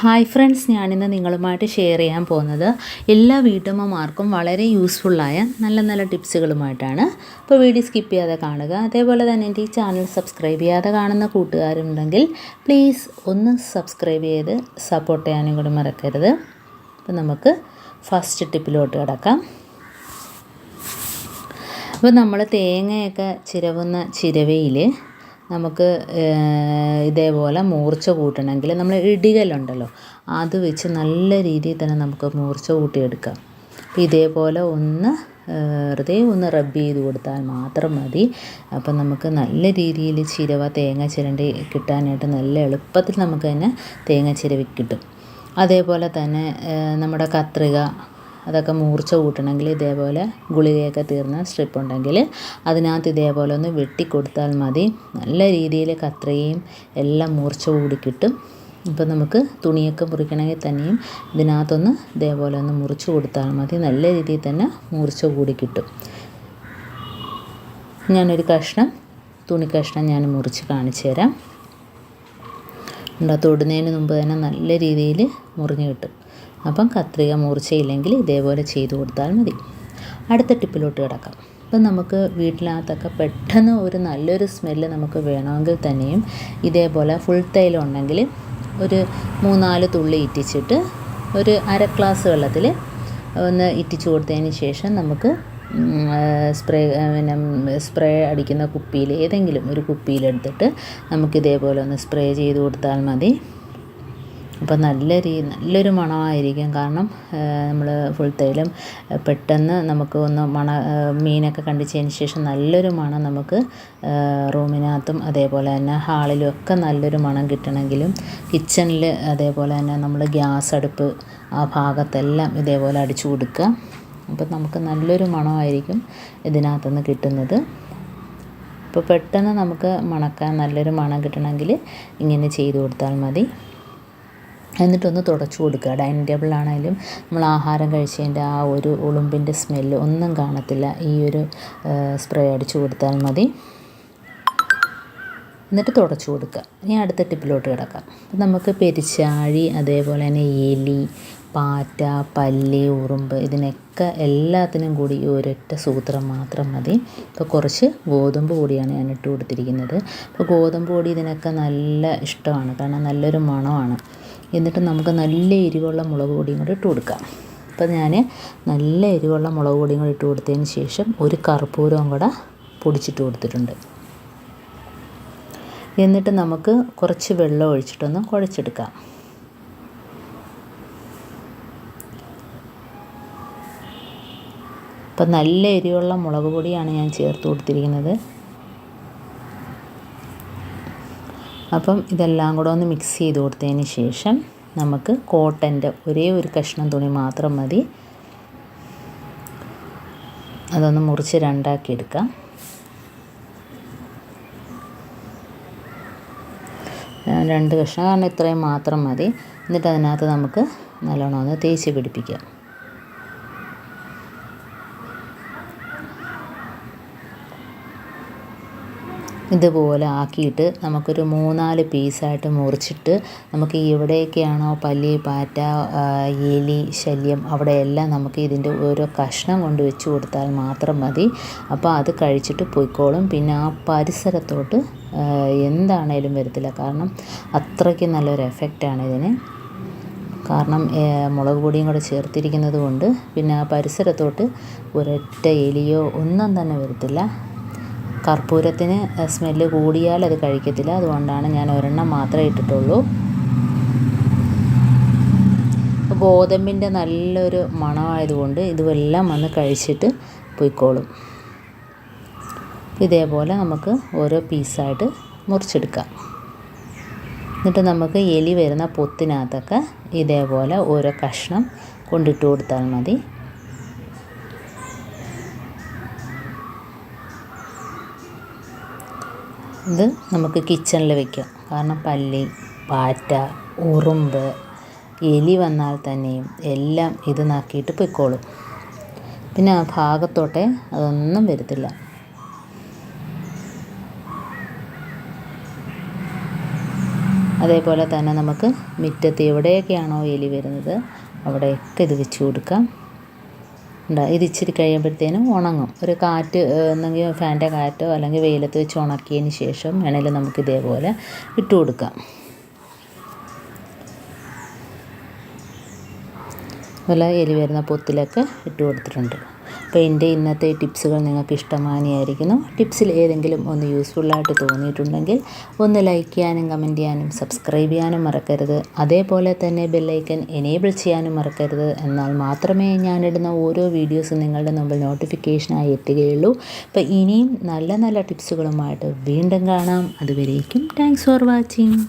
Hi friends, ഞാനിന്ന് നിങ്ങളുമായിട്ട് share ചെയ്യാൻ പോകുന്നത് എല്ലാ വീട്ടമ്മമാർക്കും വളരെ യൂസ്ഫുള്ളായ നല്ല നല്ല ടിപ്സുകളുമായിട്ടാണ്. അപ്പോൾ വീഡിയോ സ്കിപ്പ് ചെയ്യാതെ കാണുക. അതേപോലെ തന്നെ എൻ്റെ ഈ ചാനൽ സബ്സ്ക്രൈബ് ചെയ്യാതെ കാണുന്ന കൂട്ടുകാരുണ്ടെങ്കിൽ പ്ലീസ് ഒന്ന് സബ്സ്ക്രൈബ് ചെയ്ത് സപ്പോർട്ട് ചെയ്യാനും കൂടി മറക്കരുത്. അപ്പോൾ നമുക്ക് ഫസ്റ്റ് ടിപ്പിലോട്ട് കിടക്കാം. അപ്പോൾ നമ്മൾ തേങ്ങയൊക്കെ ചിരവുന്ന ചിരവയിൽ നമുക്ക് ഇതേപോലെ മൂർച്ച കൂട്ടണമെങ്കിൽ നമ്മൾ ഇടികല്ലുണ്ടല്ലോ, അത് വെച്ച് നല്ല രീതിയിൽ തന്നെ നമുക്ക് മൂർച്ച കൂട്ടിയെടുക്കാം. അപ്പോൾ ഇതേപോലെ വെറുതെ ഒന്ന് റബ്ബ് ചെയ്ത് കൊടുത്താൽ മാത്രം മതി. അപ്പം നമുക്ക് നല്ല രീതിയിൽ തേങ്ങ ചിരണ്ടി കിട്ടാനായിട്ട് നല്ല എളുപ്പത്തിൽ നമുക്ക് തന്നെ തേങ്ങ ചിരവി കിട്ടും. അതേപോലെ തന്നെ നമ്മുടെ കത്രിക അതൊക്കെ മൂർച്ച കൂട്ടണമെങ്കിൽ ഇതേപോലെ ഗുളികയൊക്കെ തീർന്ന സ്ട്രിപ്പ് ഉണ്ടെങ്കിൽ അതിനകത്ത് ഇതേപോലെ ഒന്ന് വെട്ടിക്കൊടുത്താൽ മതി. നല്ല രീതിയിൽ കത്രികയും എല്ലാം മൂർച്ച കൂടി കിട്ടും. ഇപ്പോൾ നമുക്ക് തുണിയൊക്കെ മുറിക്കണമെങ്കിൽ തന്നെയും ഇതിനകത്തൊന്ന് ഇതേപോലെ ഒന്ന് മുറിച്ച് കൊടുത്താൽ മതി. നല്ല രീതിയിൽ തന്നെ മൂർച്ച കൂടി കിട്ടും. ഞാനൊരു തുണി കഷ്ണം ഞാൻ മുറിച്ച് കാണിച്ചു തരാം. തൊടുന്നതിന് മുമ്പ് തന്നെ നല്ല രീതിയിൽ മുറിഞ്ഞ് കിട്ടും. അപ്പം കത്രിക മൂർച്ചയില്ലെങ്കിൽ ഇതേപോലെ ചെയ്ത് കൊടുത്താൽ മതി. അടുത്ത ടിപ്പിലോട്ട് കിടക്കാം. അപ്പം നമുക്ക് വീട്ടിനകത്തൊക്കെ പെട്ടെന്ന് ഒരു നല്ലൊരു സ്മെല്ല് നമുക്ക് വേണമെങ്കിൽ തന്നെയും ഇതേപോലെ ഫുൾ തൈലം ഉണ്ടെങ്കിൽ ഒരു 3-4 തുള്ളി ഇറ്റിച്ചിട്ട് ഒരു അര ഗ്ലാസ് വെള്ളത്തിൽ ഒന്ന് ഇറ്റിച്ച് കൊടുത്തതിന് ശേഷം നമുക്ക് സ്പ്രേ അടിക്കുന്ന കുപ്പിയിൽ ഏതെങ്കിലും ഒരു കുപ്പിയിലെടുത്തിട്ട് നമുക്കിതേപോലെ ഒന്ന് സ്പ്രേ ചെയ്ത് കൊടുത്താൽ മതി. അപ്പോൾ നല്ലൊരു മണമായിരിക്കും. കാരണം നമ്മൾ ഫുൾ തൈലം പെട്ടെന്ന് നമുക്ക് ഒന്ന് മീനൊക്കെ കണ്ടിച്ചതിന് ശേഷം നല്ലൊരു മണം നമുക്ക് റൂമിനകത്തും അതേപോലെ തന്നെ ഹാളിലും ഒക്കെ നല്ലൊരു മണം കിട്ടണമെങ്കിലും കിച്ചണിൽ അതേപോലെ തന്നെ നമ്മൾ ഗ്യാസ് അടുപ്പ് ആ ഭാഗത്തെല്ലാം ഇതേപോലെ അടിച്ചു കൊടുക്കുക. അപ്പോൾ നമുക്ക് നല്ലൊരു മണമായിരിക്കും ഇതിനകത്തുനിന്ന് കിട്ടുന്നത്. അപ്പോൾ പെട്ടെന്ന് നമുക്ക് മണക്കാൻ നല്ലൊരു മണം കിട്ടണമെങ്കിൽ ഇങ്ങനെ ചെയ്ത് കൊടുത്താൽ മതി. എന്നിട്ടൊന്ന് തുടച്ചു കൊടുക്കുക. ഡൈനിങ് ടേബിളിലാണെങ്കിലും നമ്മൾ ആഹാരം കഴിച്ചതിൻ്റെ ആ ഒരു ഉളുമ്പിൻ്റെ സ്മെല്ല് ഒന്നും കാണത്തില്ല. ഈ ഒരു സ്പ്രേ അടിച്ചു കൊടുത്താൽ മതി. എന്നിട്ട് തുടച്ചു കൊടുക്കുക. ഇനി അടുത്ത ടിപ്പിലോട്ട് കിടക്കാം. നമുക്ക് പെരിച്ചാഴി അതേപോലെ തന്നെ എലി, പാറ്റ, പല്ലി, ഉറുമ്പ് ഇതിനൊക്കെ എല്ലാത്തിനും കൂടി ഈ ഒരൊറ്റ സൂത്രം മാത്രം മതി. ഇപ്പോൾ കുറച്ച് ഗോതമ്പ് പൊടിയാണ് ഞാൻ ഇട്ട് കൊടുത്തിരിക്കുന്നത്. അപ്പോൾ ഗോതമ്പ് പൊടി ഇതിനൊക്കെ നല്ല ഇഷ്ടമാണ്, കാരണം നല്ലൊരു മണമാണ്. എന്നിട്ട് നമുക്ക് നല്ല എരിവുള്ള മുളക് പൊടിയും കൂടി ഇട്ട് കൊടുക്കാം. അപ്പോൾ ഞാൻ നല്ല എരിവുള്ള മുളക് പൊടിയും കൂടി ഇട്ട് കൊടുത്തതിന് ശേഷം ഒരു കർപ്പൂരവും കൂടെ പൊടിച്ചിട്ട് കൊടുത്തിട്ടുണ്ട്. എന്നിട്ട് നമുക്ക് കുറച്ച് വെള്ളം ഒഴിച്ചിട്ടൊന്ന് കുഴച്ചെടുക്കാം. അപ്പം നല്ല എരിവുള്ള മുളക് പൊടിയാണ് ഞാൻ ചേർത്ത് കൊടുത്തിരിക്കുന്നത്. അപ്പം ഇതെല്ലാം കൂടെ ഒന്ന് മിക്സ് ചെയ്ത് കൊടുത്തതിന് ശേഷം നമുക്ക് കോട്ടൻ്റെ ഒരേ ഒരു കഷ്ണം തുണി മാത്രം മതി. അതൊന്ന് മുറിച്ച് രണ്ടാക്കി എടുക്കാം. രണ്ട് കഷ്ണം, കാരണം ഇത്രയും മാത്രം മതി. എന്നിട്ട് അതിനകത്ത് നമുക്ക് നല്ലോണം ഒന്ന് തേച്ച് പിടിപ്പിക്കാം. ഇതുപോലെ ആക്കിയിട്ട് നമുക്കൊരു 3-4 പീസായിട്ട് മുറിച്ചിട്ട് നമുക്ക് എവിടെയൊക്കെയാണോ പല്ലി, പാറ്റ, എലി ശല്യം അവിടെയെല്ലാം നമുക്ക് ഇതിൻ്റെ ഓരോ കഷ്ണം കൊണ്ട് വെച്ച് കൊടുത്താൽ മാത്രം മതി. അപ്പോൾ അത് കഴിച്ചിട്ട് പോയിക്കോളും. പിന്നെ ആ പരിസരത്തോട്ട് എന്താണേലും വരത്തില്ല. കാരണം അത്രയ്ക്ക് നല്ലൊരു എഫക്റ്റാണ് ഇതിന്. കാരണം മുളക് പൊടിയും കൂടെ ചേർത്തിരിക്കുന്നത് കൊണ്ട് പിന്നെ ആ പരിസരത്തോട്ട് ഒരൊറ്റ എലിയോ ഒന്നും തന്നെ വരത്തില്ല. കർപ്പൂരത്തിന് സ്മെല്ല് കൂടിയാൽ അത് കഴിക്കത്തില്ല. അതുകൊണ്ടാണ് ഞാൻ ഒരെണ്ണം മാത്രമേ ഇട്ടിട്ടുള്ളൂ. ഗോതമ്പിൻ്റെ നല്ലൊരു മണമായതുകൊണ്ട് ഇതുമെല്ലാം വന്ന് കഴിച്ചിട്ട് പോയിക്കോളും. ഇതേപോലെ നമുക്ക് ഓരോ പീസായിട്ട് മുറിച്ചെടുക്കാം. എന്നിട്ട് നമുക്ക് എലി വരുന്ന പൊത്തിനകത്തൊക്കെ ഇതേപോലെ ഓരോ കഷ്ണം കൊണ്ടിട്ട് കൊടുത്താൽ മതി. ഇത് നമുക്ക് കിച്ചണിൽ വയ്ക്കാം. കാരണം പല്ലി, പാറ്റ, ഉറുമ്പ്, എലി വന്നാൽ തന്നെയും എല്ലാം ഇത് നാക്കിയിട്ട് പൊയ്ക്കോളും. പിന്നെ ആ ഭാഗത്തോട്ടെ അതൊന്നും വരത്തില്ല. അതേപോലെ തന്നെ നമുക്ക് മുറ്റത്ത് എവിടെയൊക്കെയാണോ എലി വരുന്നത് അവിടെയൊക്കെ ഇത് വെച്ച് കൊടുക്കാം. ഇത് ഇച്ചിരി കഴിയുമ്പോഴത്തേനും ഉണങ്ങും. ഒരു കാറ്റ് ഒന്നെങ്കിൽ ഫാൻ്റെ കാറ്റോ അല്ലെങ്കിൽ വെയിലത്ത് വെച്ച് ഉണക്കിയതിന് ശേഷം വേണമെങ്കിൽ നമുക്ക് ഇതേപോലെ ഇട്ട് കൊടുക്കാം. അതുപോലെ എലി വരുന്ന പൊത്തിലൊക്കെ ഇട്ട് കൊടുത്തിട്ടുണ്ട്. അപ്പോൾ എൻ്റെ ഇന്നത്തെ ടിപ്സുകൾ നിങ്ങൾക്ക് ഇഷ്ടമായിരിക്കുന്നു. ടിപ്സിൽ ഏതെങ്കിലും ഒന്ന് യൂസ്ഫുള്ളായിട്ട് തോന്നിയിട്ടുണ്ടെങ്കിൽ ഒന്ന് ലൈക്ക് ചെയ്യാനും കമൻറ്റ് ചെയ്യാനും സബ്സ്ക്രൈബ് ചെയ്യാനും മറക്കരുത്. അതേപോലെ തന്നെ ബെല്ലൈക്കൻ എനേബിൾ ചെയ്യാനും മറക്കരുത്. എന്നാൽ മാത്രമേ ഞാനിടുന്ന ഓരോ വീഡിയോസും നിങ്ങളുടെ മുമ്പിൽ നോട്ടിഫിക്കേഷനായി എത്തുകയുള്ളൂ. അപ്പോൾ ഇനിയും നല്ല നല്ല ടിപ്സുകളുമായിട്ട് വീണ്ടും കാണാം. അതുവരേക്കും താങ്ക്സ് ഫോർ വാച്ചിങ്.